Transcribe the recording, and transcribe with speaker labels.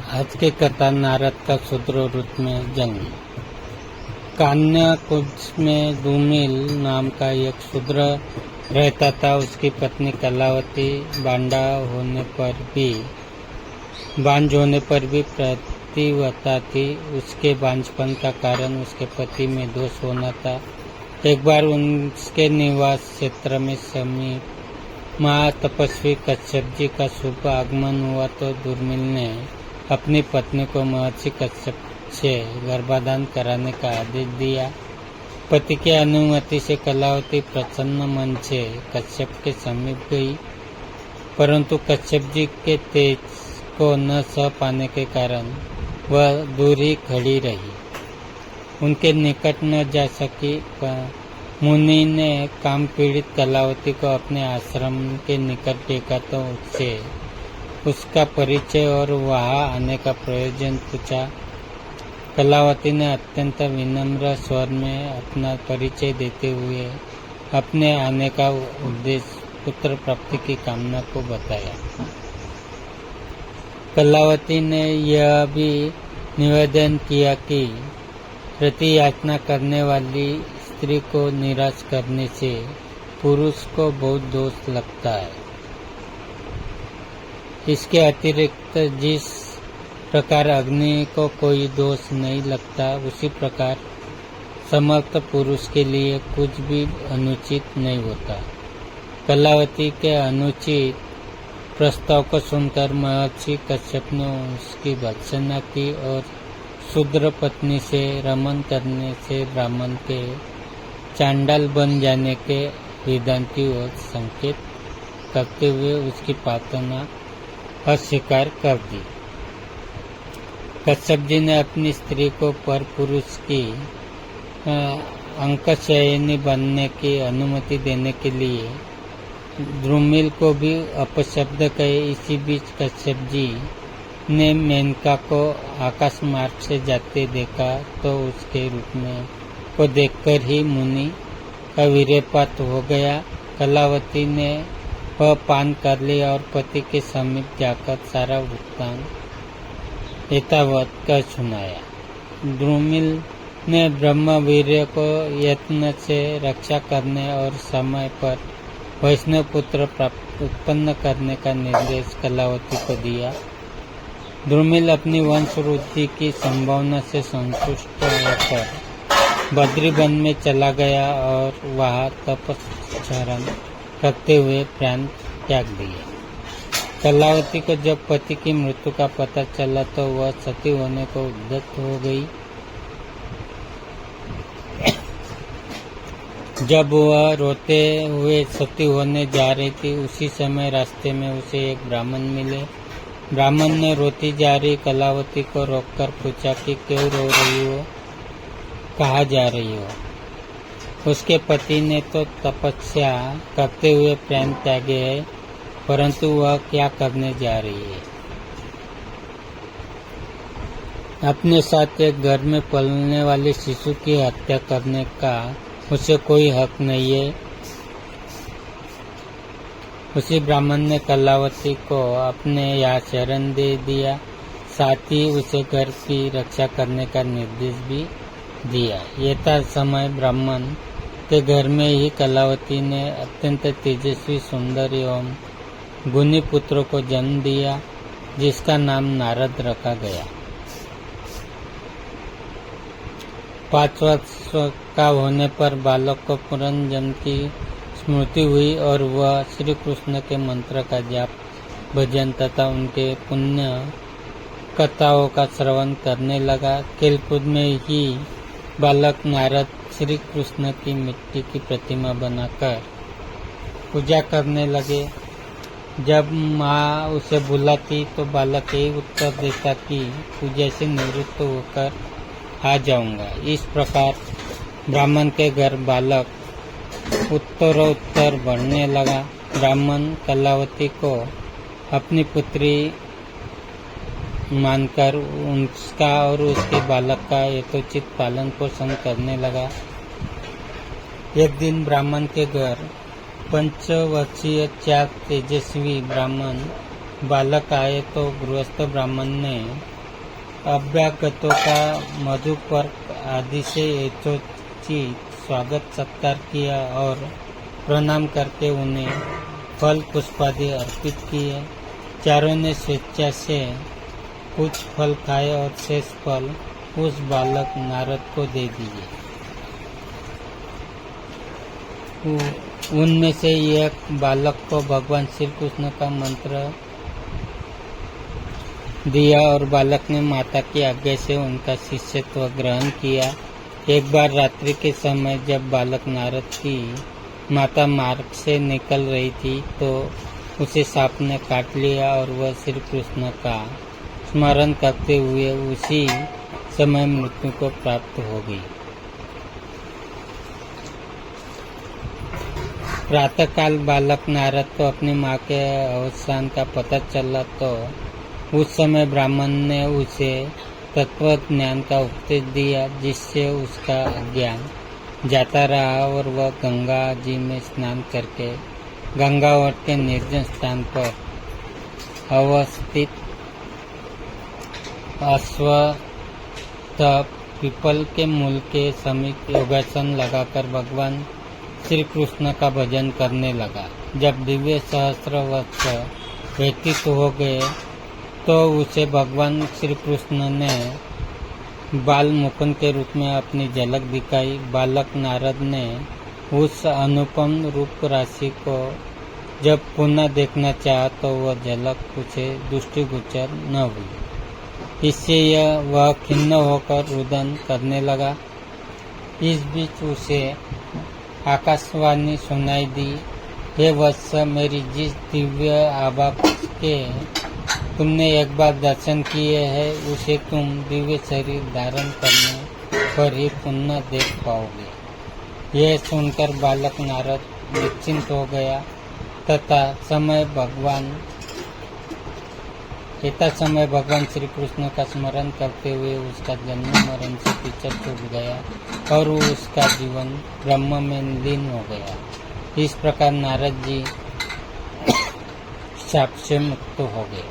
Speaker 1: आज की कथा नारद का शूद्र रूप में जन्म। कान्याकुब्ज में धूमिल नाम का एक शूद्र रहता था। उसकी पत्नी कलावती बांझ होने पर भी प्रतिव्रता थी। उसके बांझपन का कारण उसके पति में दोष होना था। एक बार उसके निवास क्षेत्र में समीप महातपस्वी कश्यप जी का शुभ आगमन हुआ तो धूमिल ने अपनी पत्नी को महर्षि कश्यप से गर्भाधान कराने का आदेश दिया। पति की अनुमति से कलावती प्रसन्न मन से कश्यप के समीप गई, परंतु कश्यप जी के तेज को न सह पाने के कारण वह दूर ही खड़ी रही, उनके निकट न जा सकी। मुनि ने काम पीड़ित कलावती को अपने आश्रम के निकट देखा तो उससे उसका परिचय और वहां आने का प्रयोजन पूछा। कलावती ने अत्यंत विनम्र स्वर में अपना परिचय देते हुए अपने आने का उद्देश्य पुत्र प्राप्ति की कामना को बताया। कलावती ने यह भी निवेदन किया कि प्रतियाचना करने वाली स्त्री को निराश करने से पुरुष को बहुत दोष लगता है। इसके अतिरिक्त जिस प्रकार अग्नि को कोई दोष नहीं लगता, उसी प्रकार समर्थ पुरुष के लिए कुछ भी अनुचित नहीं होता। कलावती के अनुचित प्रस्ताव को सुनकर महर्षि कश्यप ने उसकी भर्त्सना की और शूद्र पत्नी से रमन करने से ब्राह्मण के चांडाल बन जाने के वेदांती और संकेत करते हुए उसकी प्रार्थना अस्वीकार कर दी। कश्यप जी ने अपनी स्त्री को पर पुरुष की अंकशयनी बनने की अनुमति देने के लिए धूमिल को भी अपशब्द कहे। इसी बीच कश्यप जी ने मेनका को आकाश मार्ग से जाते देखा तो उसके रूप में को देखकर ही मुनि का वीर्यपात हो गया। कलावती ने वह पान कर लिया और पति के समीप जाकर सारा वृत्तांत यथावत कर सुनाया। धूमिल ने ब्रह्मवीर्य को यत्न से रक्षा करने और समय पर वैष्णव पुत्र उत्पन्न करने का निर्देश कलावती को दिया। धूमिल अपनी वंश वृद्धि की संभावना से संतुष्ट होकर बद्रीवन में चला गया और वहां तपश्चरण करते हुए प्राण त्याग दिए। कलावती को जब पति की मृत्यु का पता चला तो वह सती होने को उद्यत हो गई। जब वह रोते हुए सती होने जा रही थी, उसी समय रास्ते में उसे एक ब्राह्मण मिले। ब्राह्मण ने रोती जा रही कलावती को रोककर पूछा कि क्यों रो रही हो, कहाँ जा रही हो। उसके पति ने तो तपस्या करते हुए प्राण त्यागे है, परंतु वह क्या करने जा रही है। अपने साथ एक घर में पलने वाले शिशु की हत्या करने का उसे कोई हक नहीं है। उसी ब्राह्मण ने कलावती को अपने यहाँ शरण दे दिया, साथ ही उसे घर की रक्षा करने का निर्देश भी दिया। यथा समय ब्राह्मण के घर में ही कलावती ने अत्यंत तेजस्वी सुंदर एवं गुणी पुत्र को जन्म दिया, जिसका नाम नारद रखा गया। 5 वर्ष का होने पर बालक को पुनर्जन्म की स्मृति हुई और वह श्री कृष्ण के मंत्र का जाप, भजन तथा उनके पुण्य कथाओं का श्रवण करने लगा। खेलकूद में ही बालक नारद श्री कृष्ण की मिट्टी की प्रतिमा बनाकर पूजा करने लगे। जब माँ उसे बुलाती तो बालक यही उत्तर देता कि पूजा से निवृत्त होकर आ जाऊंगा। इस प्रकार ब्राह्मण के घर बालक उत्तरोत्तर बढ़ने लगा। ब्राह्मण कलावती को अपनी पुत्री मानकर उसका और उसके बालक का यथोचित पालन पोषण करने लगा। एक दिन ब्राह्मण के घर 5 वर्षीय 4 तेजस्वी ब्राह्मण बालक आए तो गृहस्थ ब्राह्मण ने अभ्यागतों का मधुपर्क आदि से यथोचित स्वागत सत्कार किया और प्रणाम करके उन्हें फल पुष्पादि अर्पित किए। चारों ने स्वेच्छा से कुछ फल खाए और शेष फल उस बालक नारद को दे दिए। उनमें से एक बालक को भगवान श्री कृष्ण का मंत्र दिया और बालक ने माता की आज्ञा से उनका शिष्यत्व ग्रहण किया। एक बार रात्रि के समय जब बालक नारद की माता मार्ग से निकल रही थी तो उसे सांप ने काट लिया और वह श्री कृष्ण का स्मरण करते हुए उसी समय मृत्यु को प्राप्त हो गई। प्रातःकाल बालक नारद को अपनी माँ के अवसान का पता चला तो उस समय ब्राह्मण ने उसे तत्व ज्ञान का उपदेश दिया, जिससे उसका ज्ञान जाता रहा और वह गंगा जी में स्नान करके गंगावट के निर्जन स्थान पर अवस्थित अश्वत्थ पीपल के मूल के समीप योगासन लगाकर भगवान श्री कृष्ण का भजन करने लगा। जब दिव्य सहस्त्र वर्ष व्यतीत हो गए तो उसे भगवान श्री कृष्ण ने बाल मुकुंद के रूप में अपनी झलक दिखाई। बालक नारद ने उस अनुपम रूप राशि को जब पुनः देखना चाहा तो वह झलक उसे दृष्टिगोचर न हुई। इससे वह खिन्न होकर रुदन करने लगा। इस बीच उसे आकाशवाणी सुनाई दी, हे वत्स, मेरी जिस दिव्य आभा के तुमने एक बार दर्शन किए हैं उसे तुम दिव्य शरीर धारण करने पर ही पुनः देख पाओगे। यह सुनकर बालक नारद निश्चिंत हो गया तथा समय भगवान श्री कृष्ण का स्मरण करते हुए उसका जन्म मरण से पीछा छूट गया और उसका जीवन ब्रह्म में लीन हो गया। इस प्रकार नारद जी शाप से मुक्त हो गए।